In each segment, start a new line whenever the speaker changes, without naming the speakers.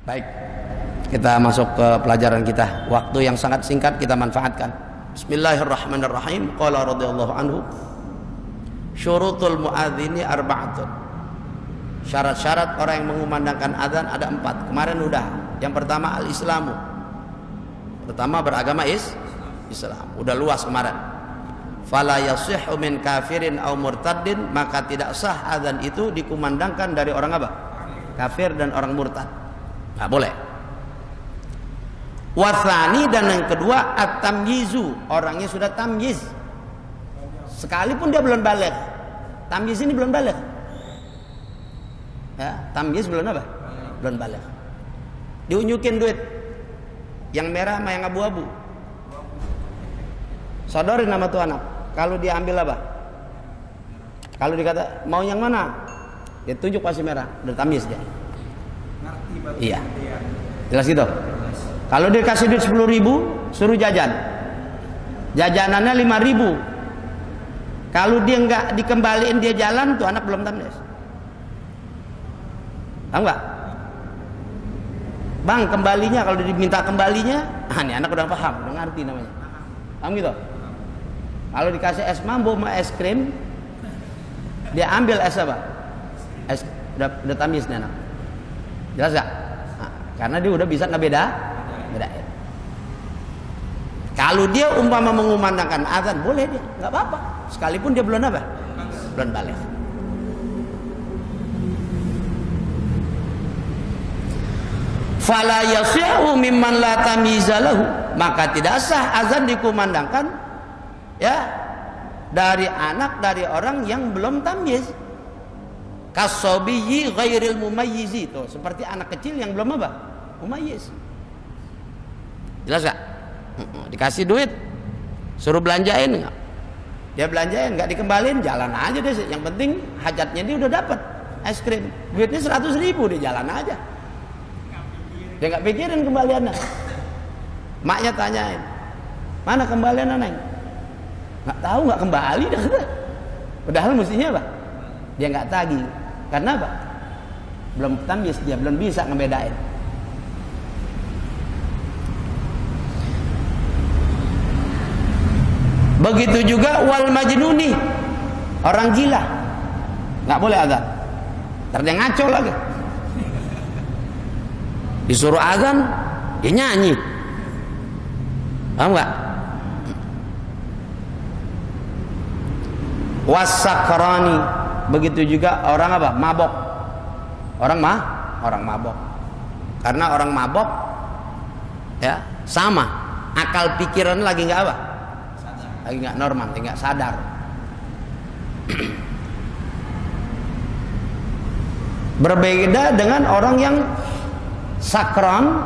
Baik, kita masuk ke pelajaran kita. Waktu yang sangat singkat kita manfaatkan. Bismillahirrahmanirrahim. Qala radhiyallahu anhu, syurutul muadzini arba'atun. Syarat-syarat orang yang mengumandangkan azan ada 4. Kemarin udah. Yang pertama al-islamu. Pertama beragama Islam. Udah luas kemarin. Fala yasihhu min kafirin aw murtaddin, maka tidak sah azan itu dikumandangkan dari orang apa? Kafir dan orang murtad. Nggak boleh. Wathani, dan yang kedua at-tamyizu, orangnya sudah tamyiz. Sekalipun dia belum baligh. Tamyiz ini belum baligh. Ya, tamyiz belum apa? Belum baligh. Diunjukin duit. Yang merah sama yang abu-abu. Sodorin nama tuh anak. Kalau dia ambil apa? Kalau dikata mau yang mana? Dia tunjuk pasti merah. Udah tamyiz dia. Iya. Jelas gitu. Kalau dia kasih duit 10.000, suruh jajan. Jajanannya 5.000. Kalau dia nggak dikembaliin dia jalan, tuh anak belum tamyiz. Tahu nggak? Bang, kembalinya kalau diminta kembalinya, ini anak udah paham, udah ngerti namanya. Paham gitu? Kalau dikasih es mambo sama es krim, dia ambil es apa? Es udah tamyiz nih anak. Jelas gak? Nah, karena dia udah bisa bedain. Kalau dia umpama mengumandangkan azan, boleh dia, nggak apa-apa. Sekalipun dia belum apa? Belum baligh. Fala yasihu mimman la tamyiza lahu, maka tidak sah azan dikumandangkan ya dari anak dari orang yang belum tamyiz. Kasobiyyi ghairil mumayyizi, itu seperti anak kecil yang belum apa? Mumayyiz. Jelas gak? Dikasih duit, suruh belanjain enggak? Dia belanjain, enggak dikembalin, jalan aja deh. Yang penting hajatnya dia udah dapat es krim. Duitnya 100.000, dia jalan aja. Dia enggak pikirin kembaliannya. Maknya tanyain, mana kembaliannya Neng? Enggak tahu, enggak kembali dah. Padahal mestinya apa? Dia enggak tagih. Karena apa? Belum tamyiz, dia belum bisa ngebedain. Begitu juga wal majnuni, orang gila, nggak boleh azan. Ntar dia ngaco lagi. Disuruh azan, dia nyanyi. Paham nggak? Wasakrani, begitu juga orang apa? Mabok. Orang mabok. Karena orang mabok, ya sama. Akal pikiran lagi nggak apa? Lagi nggak normal, nggak sadar. Berbeda dengan orang yang sakran,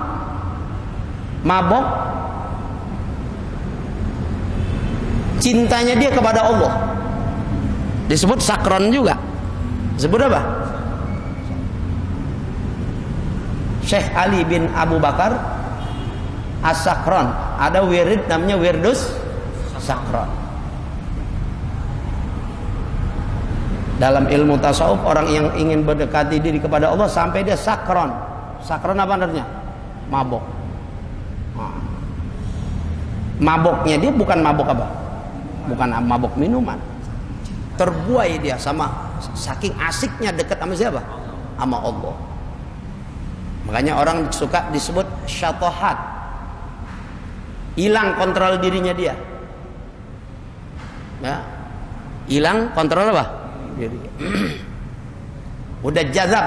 mabok, cintanya dia kepada Allah, disebut sakran juga. Disebut apa? Syekh Ali bin Abu Bakar As-Sakran, ada wirid namanya wirdus sakran. Dalam ilmu tasawuf, orang yang ingin berdekati diri kepada Allah sampai dia sakran. Sakran apa artinya? Mabok. Maboknya dia bukan mabok apa? Bukan mabok minuman. Terbuai dia sama, saking asiknya dekat sama siapa? Sama Allah. Makanya orang suka disebut syatohat. Hilang kontrol dirinya dia. Ya, hilang kontrol apa? Diri. Udah jazab,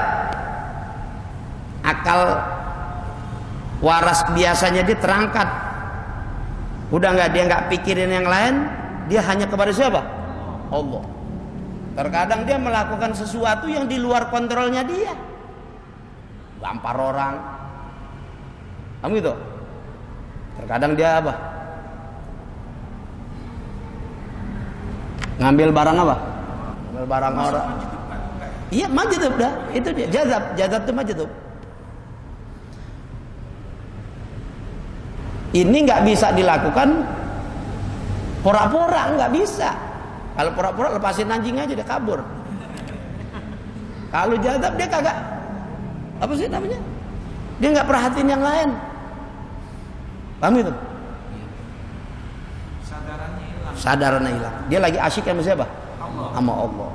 akal waras biasanya dia terangkat. Udah nggak, dia nggak pikirin yang lain, dia hanya kepada siapa? Allah. Terkadang dia melakukan sesuatu yang di luar kontrolnya dia. Gampar orang, kamu gitu. Terkadang dia apa? Ngambil barang apa? Ngambil barang orang. Iya, majdub dah. Itu dia. Jazab itu majdub. Ini nggak bisa dilakukan pura-pura, nggak bisa. Kalau pura-pura lepasin anjing aja dia kabur. Kalau jazab dia kagak. Apa sih namanya? Dia nggak perhatiin yang lain. Paham itu? Sadarannya hilang. Dia lagi asyik sama siapa? Sama Allah.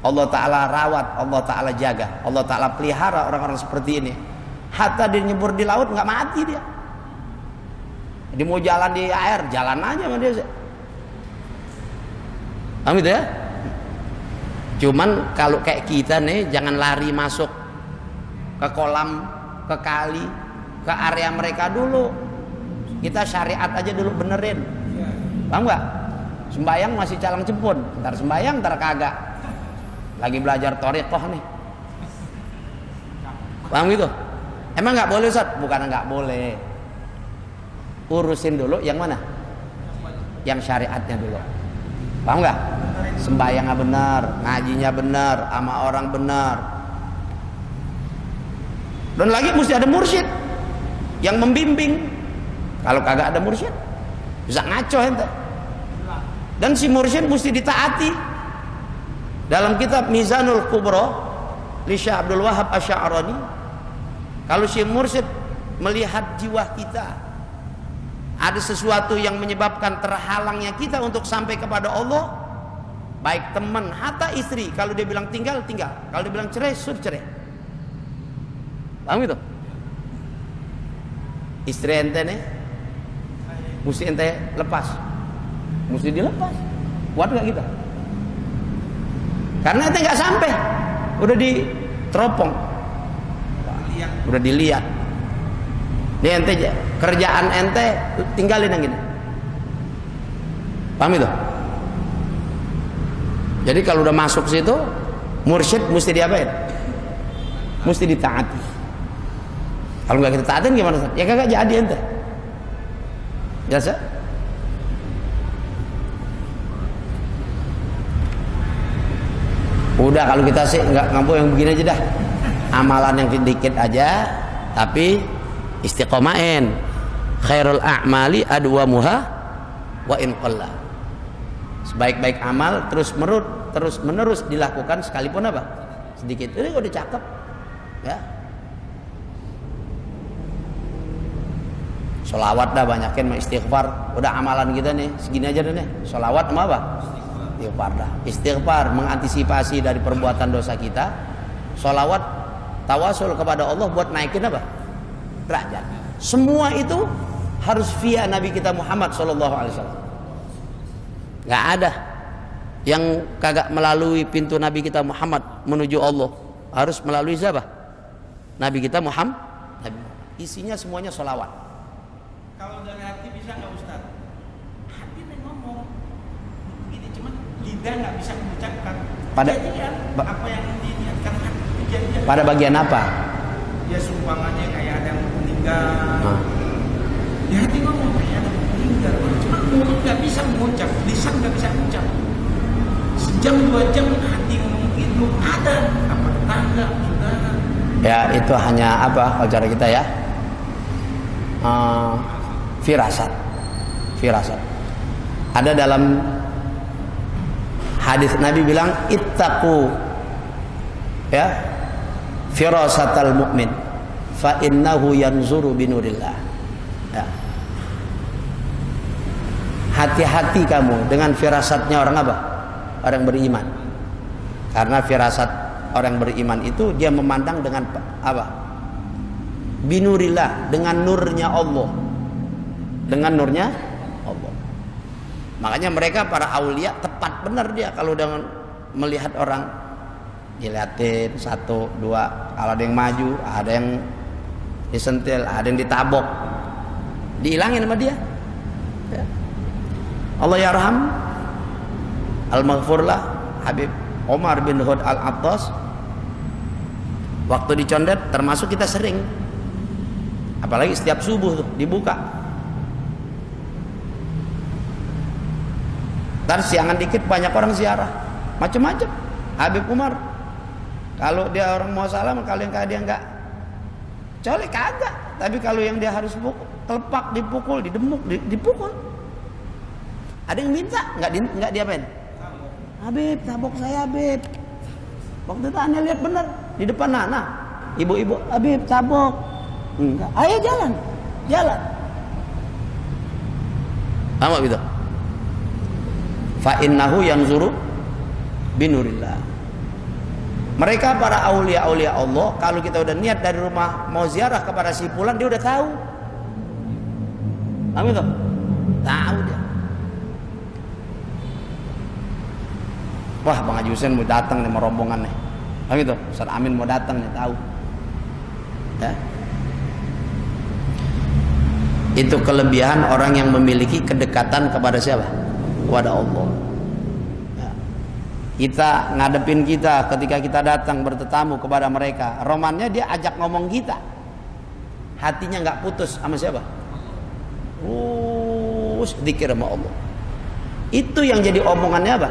Allah Ta'ala rawat, Allah Ta'ala jaga, Allah Ta'ala pelihara orang-orang seperti ini. Hatta dia nyebur di laut nggak mati dia. Dia mau jalan di air, jalan aja sama dia. Paham itu ya? Cuman kalau kayak kita nih, jangan lari masuk ke kolam, ke kali, ke area mereka dulu. Kita syariat aja dulu benerin. Paham nggak? Sembayang masih calang cepun, ntar sembayang, ntar kagak. Lagi belajar thariqah nih. Paham gitu? Emang nggak boleh Ustaz? Bukan nggak boleh. Urusin dulu yang mana? Yang syariatnya dulu. Paham nggak? Sembayangnya benar, ngajinya benar, sama orang benar. Dan lagi mesti ada mursyid yang membimbing. Kalau kagak ada mursyid, bisa ngaco ente. Dan si mursyid mesti ditaati. Dalam kitab Mizanul Kubra li Syekh Abdul Wahab Asy'arani, kalau si mursyid melihat jiwa kita ada sesuatu yang menyebabkan terhalangnya kita untuk sampai kepada Allah, baik teman, hatta istri, kalau dia bilang tinggal, tinggal. Kalau dia bilang cerai, suruh cerai. Paham itu? Istri ente nih mesti ente lepas, mesti dilepas. Kuat gak kita? Karena ente gak sampai, udah diteropong, udah dilihat. Ini ente kerjaan ente tinggalin yang gini. Paham itu? Jadi kalau udah masuk situ, mursyid mesti diapain? Mesti ditaati. Kalau nggak kita taatin gimana? Ya kagak jadi ente. Biasa? Udah kalau kita sih nggak mampu yang begini aja dah. Amalan yang sedikit aja, tapi istiqomain. Khairul a'mali adwamuha wa in qalla. Sebaik-baik amal terus menerus dilakukan sekalipun apa? Sedikit. Ini udah cakep. Ya. Sholawat dah banyakin, istighfar. Udah amalan kita nih segini aja deh nih. Sholawat sama apa? Istighfar dah. Istighfar mengantisipasi dari perbuatan dosa kita. Sholawat tawasul kepada Allah buat naikin apa? Derajat. Semua itu harus via Nabi kita Muhammad SAW. Gak ada yang kagak melalui pintu Nabi kita Muhammad menuju Allah. Harus melalui siapa? Nabi kita Muhammad. Isinya semuanya sholawat.
Kalau dari hati bisa nggak Ustaz? Hati ngomong begini, cuman lidah nggak bisa mengucapkan.
Pada
apa yang diniatkan hati kejadian.
Pada bagian apa?
Ya sumbangannya kayak ada yang meninggal. Di hati ngomong kayak ada yang meninggal. Cuma mulut nggak bisa mengucap, lisan nggak bisa mengucap. Sejam 2 jam hati ngomong itu ada apa tetangga, saudara.
Ya itu hanya apa kalau cara kita ya? Firasat. Ada dalam hadis Nabi bilang ittaqu ya firasatal mu'min fa innahu yanzuru binurillah. Ya. Hati-hati kamu dengan firasatnya orang apa? Orang beriman. Karena firasat orang beriman itu dia memandang dengan apa? Binurillah, dengan nurnya Allah. Dengan nurnya Allah. Makanya mereka para aulia tepat benar dia kalau udah melihat orang, dilihatin 1, 2, kalau ada yang maju, ada yang disentil, ada yang ditabok, dihilangin sama dia. Ya. Allah yarham al-maghfurlah Habib Omar bin Hud al-Attas, waktu dicondet termasuk kita sering, apalagi setiap subuh tuh dibuka. Ntar siangan dikit banyak orang ziarah, macam-macam. Habib Umar, kalau dia orang mau salam, kalau yang dia enggak, colek kagak. Tapi kalau yang dia harus pukul, telepak, dipukul, didemuk, dipukul. Ada yang minta, enggak diapain? Habib, tabok saya Habib. Waktu itu aneh lihat bener di depan Nana, ibu-ibu, Habib tabok. Enggak. Ayo jalan. Jalan. Apa gitu? Fa innahu yanzuru binurillah. Mereka para aulia-aulia Allah, kalau kita udah niat dari rumah mau ziarah kepada si fulan, dia udah tahu. Apa itu? Tahu dia. Wah, Bang Haji Husein mau datang nih sama rombongan nih. Apa itu? Ustaz Amin mau datang nih, tahu. Ya. Itu kelebihan orang yang memiliki kedekatan kepada siapa? Kepada Allah. Ya. Kita ngadepin kita ketika kita datang bertetamu kepada mereka, romannya dia ajak ngomong kita, hatinya nggak putus sama siapa? Zikir sama Allah. Itu yang jadi omongannya apa?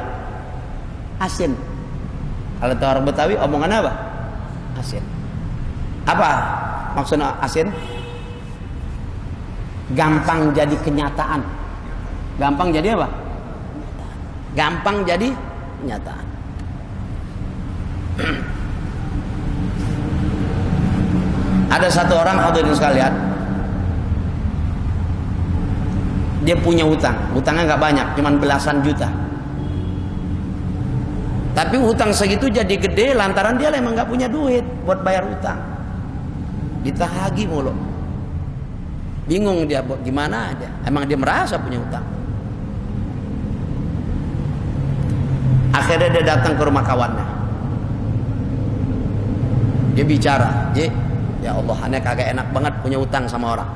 Asin. Kalau itu orang Betawi omongannya apa? Asin. Apa maksudnya asin? Gampang jadi kenyataan. Gampang jadi apa? Gampang jadi kenyataan. Ada satu orang, hadirin sekalian, dia punya utang. Utangnya nggak banyak, cuman belasan juta. Tapi utang segitu jadi gede lantaran dia emang nggak punya duit buat bayar utang. Ditagih mulu. Bingung dia gimana aja. Emang dia merasa punya utang. Akhirnya dia datang ke rumah kawannya. Dia bicara, ya Allah, aneh kagak enak banget punya utang sama orang.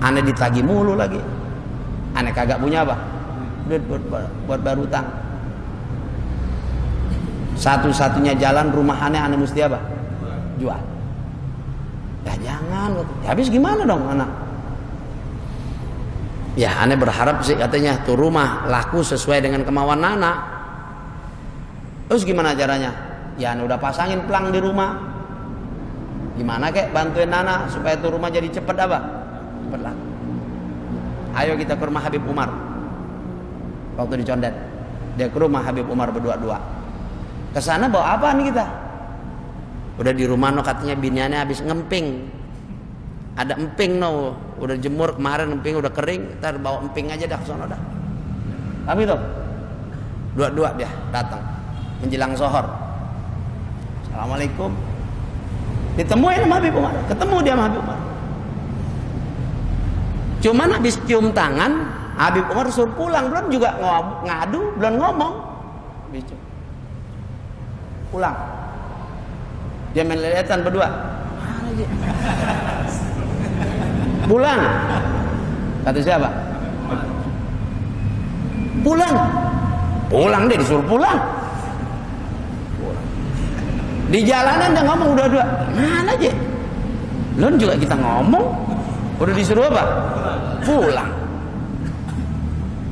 Aneh ditagih mulu lagi. Aneh kagak punya apa? Duit buat bayar utang. Satu-satunya jalan rumah aneh mesti apa? Jual. Ya jangan. Ya, habis gimana dong anak? Ya aneh berharap sih katanya tuh rumah laku sesuai dengan kemauan anak. Terus gimana caranya? Ya aneh udah pasangin pelang di rumah. Gimana kek bantuin Nana supaya tuh rumah jadi cepet apa? Cepet laku. Ayo kita ke rumah Habib Umar. Waktu di Condet, dia ke rumah Habib Umar berdua-dua. Kesana bawa apa nih kita? Udah di rumah no katanya biniannya habis ngemping. Ada emping no, udah jemur kemarin emping udah kering, ntar bawa emping aja dah ke sono dah. Kami tuh dua-dua dia datang menjelang zohor. Assalamualaikum. Ditemuin sama Habib Umar, ketemu dia sama Habib Umar. Cuman habis cium tangan, Habib Umar suruh pulang, belum juga ngadu, belum ngomong. Habis cium. Pulang. Dia main leletan berdua. Mana dia? Pulang. Kata siapa? Pulang. Pulang dia disuruh pulang. Di jalanan dia ngomong udah-dua. Mana aja? Belum juga kita ngomong. Udah disuruh apa? Pulang.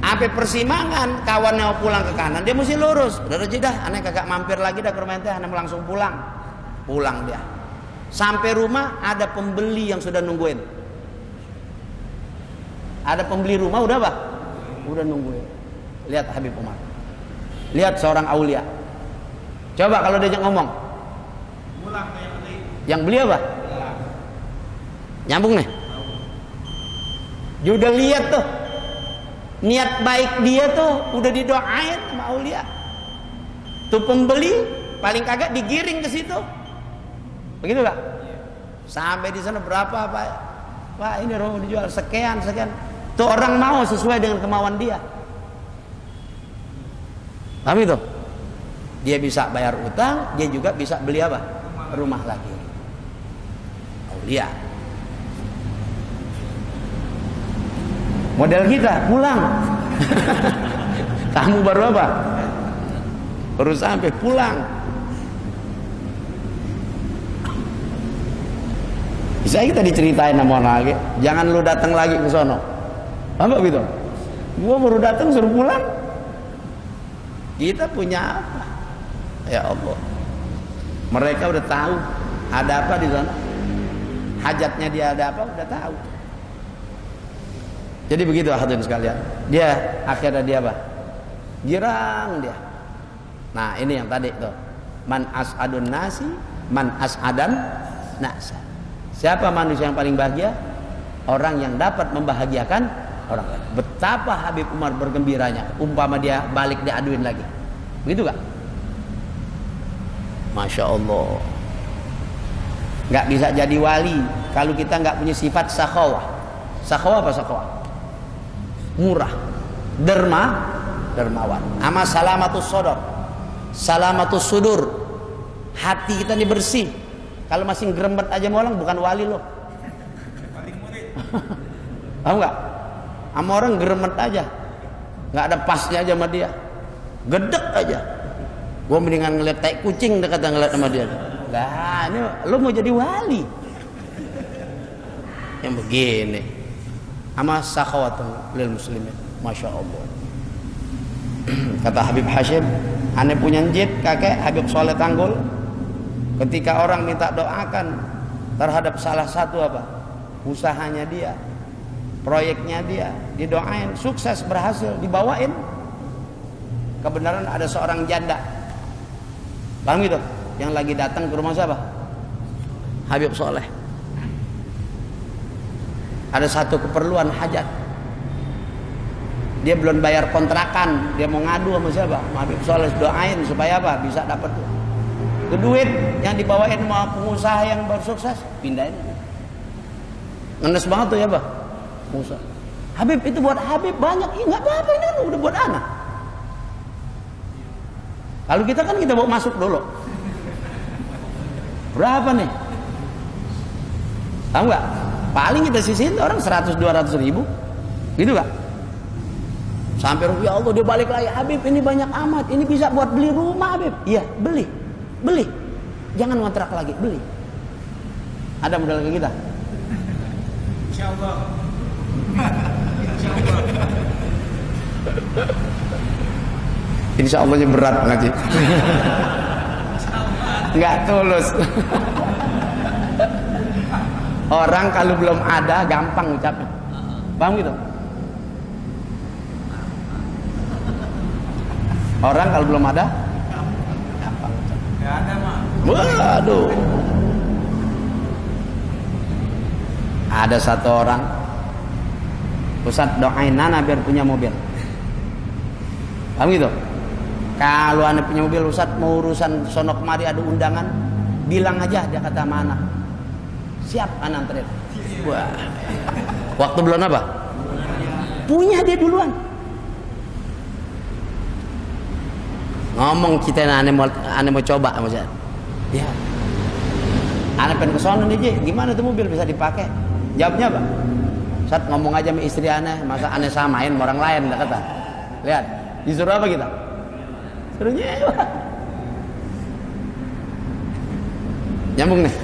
Sampai persimpangan kawannya mau pulang ke kanan, dia mesti lurus. Udah dah, aneh kagak mampir lagi dah ke rumah ente, aneh langsung pulang. Pulang dia. Sampai rumah ada pembeli yang sudah nungguin. Ada pembeli rumah udah apa? Udah nungguin. Lihat Habib Umar. Lihat seorang aulia. Coba kalau diajak ngomong.
Pulang ke yang beli.
Yang beli apa? Nyambung nih. Dia udah lihat tuh. Niat baik dia tuh udah didoain sama aulia. Tuh pembeli paling kagak digiring ke situ. Begitu gak? Sampai di sana berapa Pak ini rumah dijual sekian. Tuh orang mau sesuai dengan kemauan dia. Tapi tuh dia bisa bayar utang, dia juga bisa beli apa? Rumah lagi. Aulia. Model kita pulang. Kamu baru apa? Baru sampai pulang. Bisa kita diceritain sama orang lagi. Jangan lu datang lagi ke sono. Apa gitu? Gua baru datang suruh pulang. Kita punya apa? Ya Allah. Mereka udah tahu ada apa di sana. Hajatnya dia ada apa udah tahu. Jadi begitu hadirin sekalian. Dia akhirnya dia apa? Girang dia. Nah, ini yang tadi tuh. Man as'adun nasi, man as'adan nasa. Siapa manusia yang paling bahagia? Orang yang dapat membahagiakan orang lain. Betapa Habib Umar bergembiranya umpama dia balik diaduin lagi. Begitu gak? Masya Allah. Gak bisa jadi wali kalau kita gak punya sifat sakhawah. Sakhawah apa sakhawah? Murah, dermawan. Ama salamatus sodor, salamatus sudur. Hati kita ini bersih. Kalau masih ngerembet aja molang, bukan wali loh. Tahu nggak? Sama orang ngerembet aja, nggak ada pasnya aja sama dia, gedek aja. Gue mendingan ngeliat tai kucing dekat ngeliat sama dia. Lah, ini lo mau jadi wali? Yang begini. Ama sakhawatun lil muslimin. Masya Allah. Kata Habib Hashim, ane punya njit kakek Habib Soleh Tanggul. Ketika orang minta doakan terhadap salah satu apa? Usahanya dia, proyeknya dia, didoain sukses berhasil, dibawain kebenaran. Ada seorang janda, paham gitu, yang lagi datang ke rumah siapa? Habib Soleh. Ada satu keperluan hajat, dia belum bayar kontrakan, dia mau ngadu sama siapa? Habib Soleh, doain supaya apa? Bisa dapat itu duit yang dibawain sama pengusaha yang baru sukses, pindahin. Ngenes banget tuh ya, Bah. Pengusaha. Habib itu buat Habib banyak, nggak apa-apa, ini kan udah buat anak. Kalau kita kan kita bawa masuk dulu. Berapa nih? Tahu nggak? Paling kita sisihin orang 100-200 ribu, gitu nggak? Sampai ya Allah dia balik lagi, Habib ini banyak amat, ini bisa buat beli rumah Habib. Iya, beli, jangan ngontrak lagi, beli. Ada modal kayak kita?
Insya Allah.
Insya Allahnya berat ngaji. Nggak tulus. Orang kalau belum ada gampang ucapnya, paham gitu? Orang kalau belum ada gampang ucapnya.
Nggak ada mah.
Waduh. Ada satu orang, Ustaz doain Nana biar punya mobil. Paham gitu? Kalau Anda punya mobil, Ustaz mau urusan sono kemari ada undangan, bilang aja, dia kata mana. Siap Anda anterin. Wah. Waktu belum apa? Punya dia duluan. Ngomong kita ane mau coba sama saya. Ya. Ane pengen ke sono nih, Ji. Gimana tuh mobil bisa dipakai? Jawabnya apa? Ustaz ngomong aja sama istri ane, masa ane samain sama orang lain, enggak kata. Lihat, disuruh apa kita? Suruh nyewa. Nyambung nih.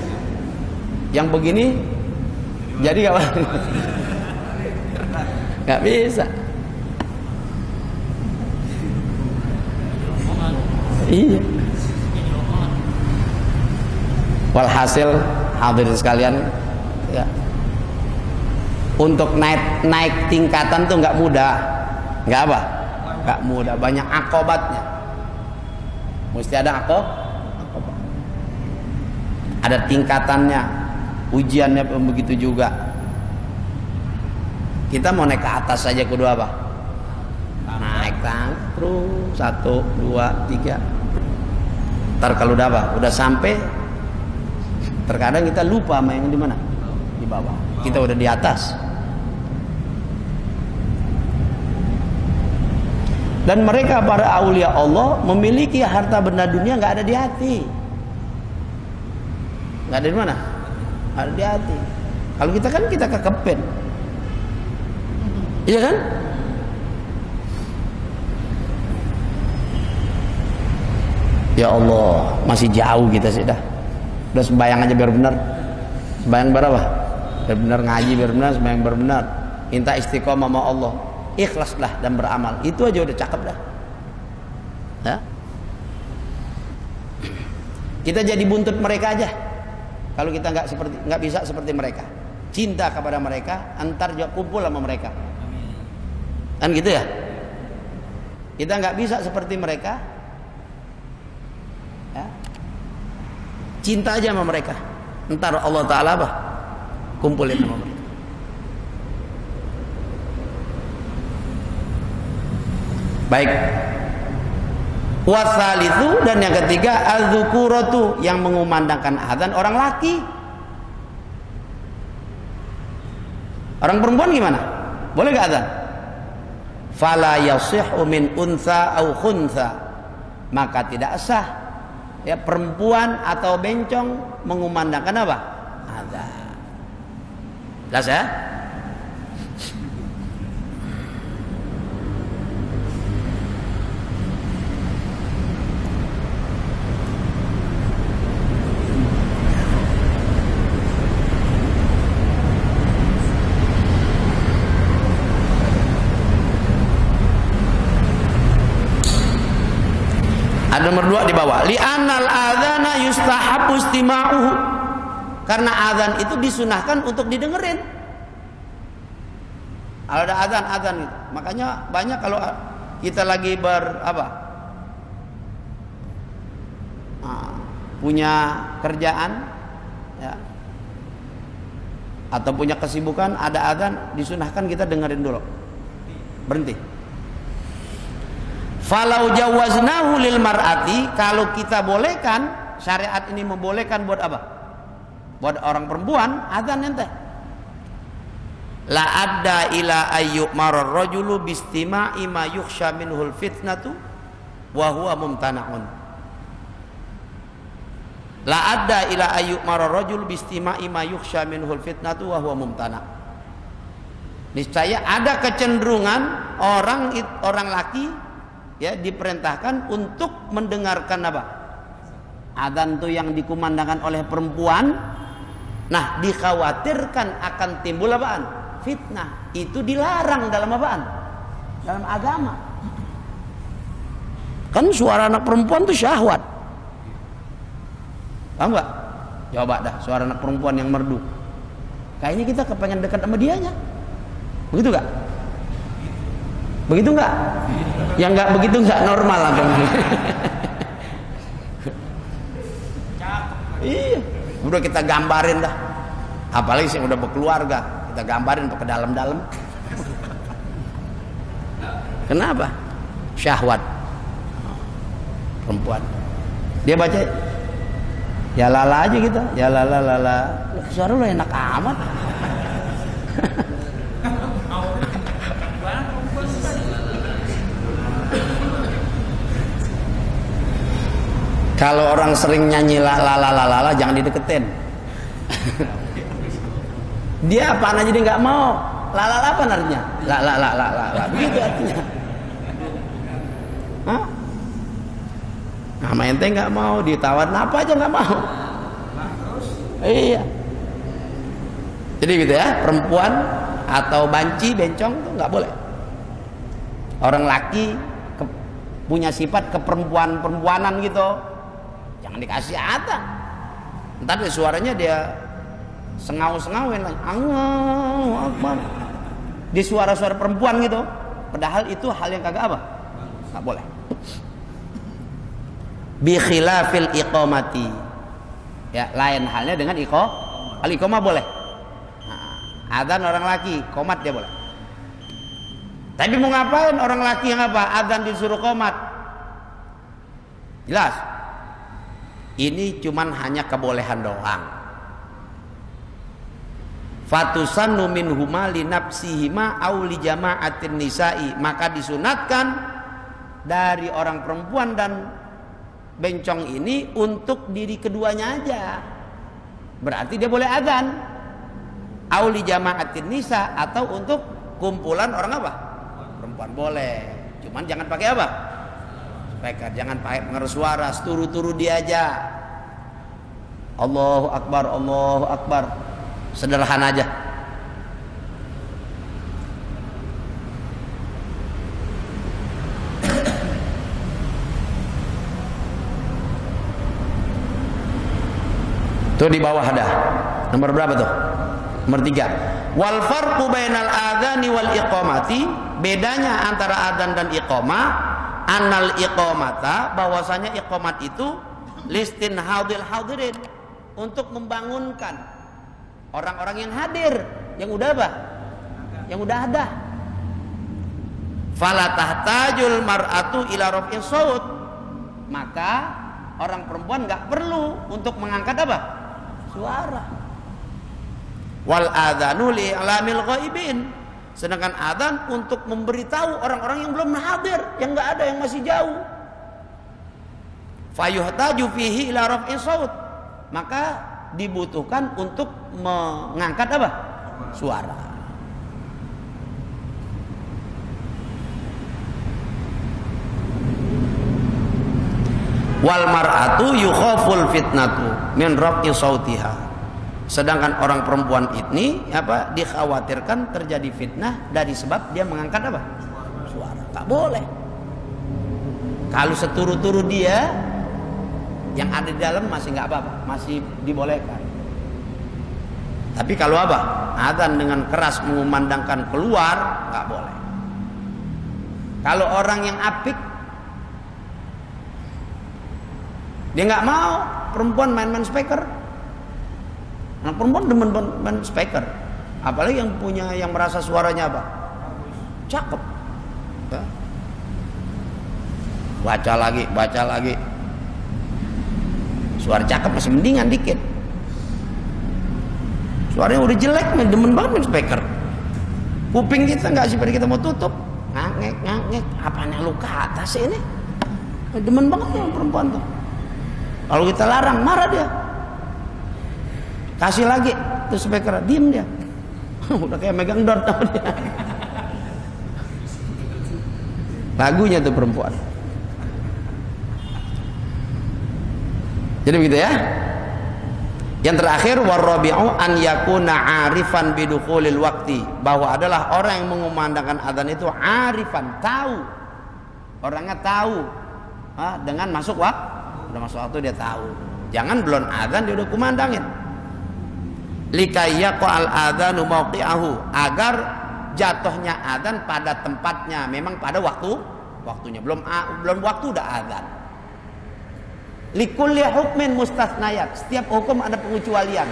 Yang begini jadi gak? Gak bisa. Iya. Walhasil hadirin sekalian, ya. Untuk naik tingkatan tuh nggak mudah, nggak apa? Nggak mudah, banyak akobatnya. Mesti ada akobat. Ada tingkatannya, ujiannya pun begitu juga. Kita mau naik ke atas saja kudu apa? Naik terus 1, 2, 3. Ntar kalau udah apa? Udah sampai, terkadang kita lupa sama yang di mana? Di bawah. Kita udah di atas. Dan mereka para aulia Allah memiliki harta benda dunia nggak ada di hati. Nggak ada di mana? Nggak ada di hati. Kalau kita kan kita kekepin. Iya kan? Ya Allah, masih jauh kita sih dah. Udah sembayang aja biar benar. Sembayang berapa? Biar benar, ngaji biar benar, sembayang biar benar. Minta istiqomah sama Allah. Ikhlaslah dan beramal. Itu aja udah cakep dah. Ya? Kita jadi buntut mereka aja. Kalau kita nggak bisa seperti mereka, cinta kepada mereka, antar juga kumpul sama mereka. Kan gitu ya? Kita nggak bisa seperti mereka, ya? Cinta aja sama mereka. Entar Allah Taala apa? kumpulin sama mereka. Baik. Wasalisu, dan yang ketiga az-zukuratu, yang mengumandangkan azan orang laki. Orang perempuan gimana? Boleh gak azan? Fala yasihhu min unsa au khunsa, maka tidak sah ya perempuan atau bencong mengumandangkan apa? Azan. Jelas ya? Ada nomor 2 di bawah. Li'anal adzana yustahabbu istima'uhu. Karena azan itu disunahkan untuk didengerin. Kalau ada azan gitu. Makanya banyak kalau kita lagi punya kerjaan ya, atau punya kesibukan, ada azan, disunahkan kita dengerin dulu. Berhenti. Falau jawaznahu lil mar'ati, kalau kita bolehkan, syariat ini membolehkan buat apa? Buat orang perempuan azan ente. La adda ila ayyuk marar rajulu bistima'i ma yukhsha minhul fitnatu wa huwa mumtana'un. La adda ila ayyuk marar rajulu bistima'i ma yukhsha minhul fitnatu wa huwa mumtana'. Niscaya ada kecenderungan orang laki ya diperintahkan untuk mendengarkan apa? Adzan itu yang dikumandangkan oleh perempuan. Nah, dikhawatirkan akan timbul apaan? Fitnah. Itu dilarang dalam apaan? Dalam agama. Kan suara anak perempuan itu syahwat. Paham gak? Coba dah, suara anak perempuan yang merdu. Kayaknya kita kepengen dekat sama dianya. Begitu gak? Begitu enggak? Yang enggak begitu enggak normal apa? Iya, udah kita gambarin dah. Apalagi sih udah berkeluarga, kita gambarin ke dalam-dalam. Kenapa? Syahwat perempuan. Dia baca ya lala aja gitu, ya lala. Suara lu enak amat. Kalau orang sering nyanyi la jangan dideketin. Dia apaan aja dia nggak mau. La apa artinya? La. Begitu artinya. Hah? Nama ente nggak mau, ditawarin apa aja nggak mau. Iya. Jadi gitu ya, perempuan atau banci, bencong tuh nggak boleh. Orang laki punya sifat keperempuanan gitu. Jangan dikasih adzan. Entar deh suaranya dia sengau-sengauin lagi. Allahu Akbar. Di suara-suara perempuan gitu. Padahal itu hal yang kagak apa? Enggak boleh. Bi khilafil iqamati. Ya, lain halnya dengan al-iqamah boleh. Nah, adzan orang laki, qomat dia boleh. Tapi mau ngapain orang laki yang apa? Adzan disuruh qomat. Jelas? Ini cuman hanya kebolehan doang. Fatusannu minhuma li nafsihima aw li jama'atin nisa'i, maka disunatkan dari orang perempuan dan bencong ini untuk diri keduanya aja. Berarti dia boleh adzan. Aw li jama'atin nisa, atau untuk kumpulan orang apa? Perempuan boleh. Cuman jangan pakai apa? Speaker, jangan pakai pengeras suara, turu-turu dia aja. Allahu Akbar, Allahu Akbar. Sederhana aja. Tuh di bawah ada. Nomor berapa tuh? Nomor 3. Wal farqu bainal adzani wal iqamati, bedanya antara adzan dan iqamah, anal iqamata, bahwasanya iqamat itu listin hadil hadirin, untuk membangunkan orang-orang yang hadir, yang udah apa? Yang udah ada. Fala tahtajul mar'atu ila raf'i shaut. Maka orang perempuan nggak perlu untuk mengangkat apa? Suara. Wal adzanu li'lamil ghaibin. Sedangkan adzan untuk memberitahu orang-orang yang belum hadir, yang nggak ada, yang masih jauh. Fayuhtaju fihi ila raf'i shaut. Maka dibutuhkan untuk mengangkat apa? Suara. Wal mar'atu yukhaful fitnatu min raf'i sautiha. Sedangkan orang perempuan ini apa? Dikhawatirkan terjadi fitnah dari sebab dia mengangkat apa? Suara. Tak boleh. Kalau seturu-turu dia yang ada di dalam masih nggak apa-apa, masih dibolehkan. Tapi kalau apa? Adzan dengan keras mengumandangkan keluar, nggak boleh. Kalau orang yang apik, dia nggak mau perempuan main-main speaker. Anak perempuan demen main speaker, apalagi yang punya, yang merasa suaranya apa? Cakep. Ya. Baca lagi. Suara cakep masih mendingan dikit. Suaranya udah jelek, demen banget main speaker. Kuping kita nggak sih pada kita mau tutup, ngangek. Apanya lu ke atas ini? Demen banget yang perempuan tuh. Kalau kita larang, marah dia. Kasih lagi tuh speaker, diem dia. Udah kayak megang dot sama dia. Lagunya tuh perempuan. Jadi begitu ya. Yang terakhir warabi'u an yakuna 'arifan bidukhulil waqti, bahwa adalah orang yang mengumandangkan adzan itu arifan, tahu. Orangnya tahu dengan masuk waktu. Udah masuk waktu dia tahu. Jangan belum adzan dia udah kumandangin. Likayya qal adzanu mauqi'ahu, agar jatuhnya adzan pada tempatnya, memang pada waktunya. Belum waktu udah adzan. Likulli hukmin mustasnayat, setiap hukum ada pengecualian.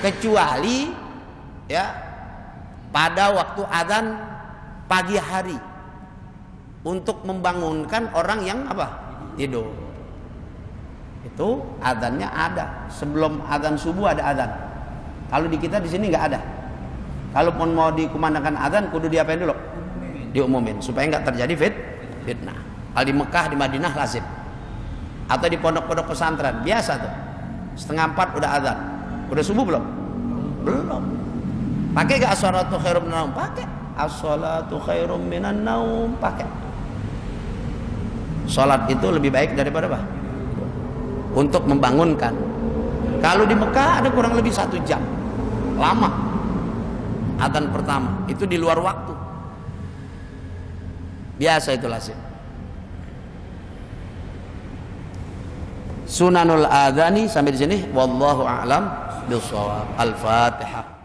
Kecuali ya pada waktu adzan pagi hari untuk membangunkan orang yang apa? Tidur. Itu adzannya ada. Sebelum adzan subuh ada adzan. Kalau di kita di sini nggak ada. Kalaupun mau dikumandangkan adzan, kudu diapain dulu? Diumumin supaya nggak terjadi fitnah. Kalau di Mekah, di Madinah lazim. Atau di pondok-pondok pesantren biasa tuh. 3:30 udah adzan. Udah subuh belum? Belum. Pakai nggak as-shalatu khairum minan naum? Pakai. As-shalatu khairum minan naum, pakai. Salat itu lebih baik daripada apa? Untuk membangunkan. Kalau di Mekah ada kurang lebih 1 jam. Lama. Adzan pertama itu di luar waktu. Biasa itu lazim. Sunanul adzani sampai di sini. Wallahu a'lam bishawab. Al-Fatihah.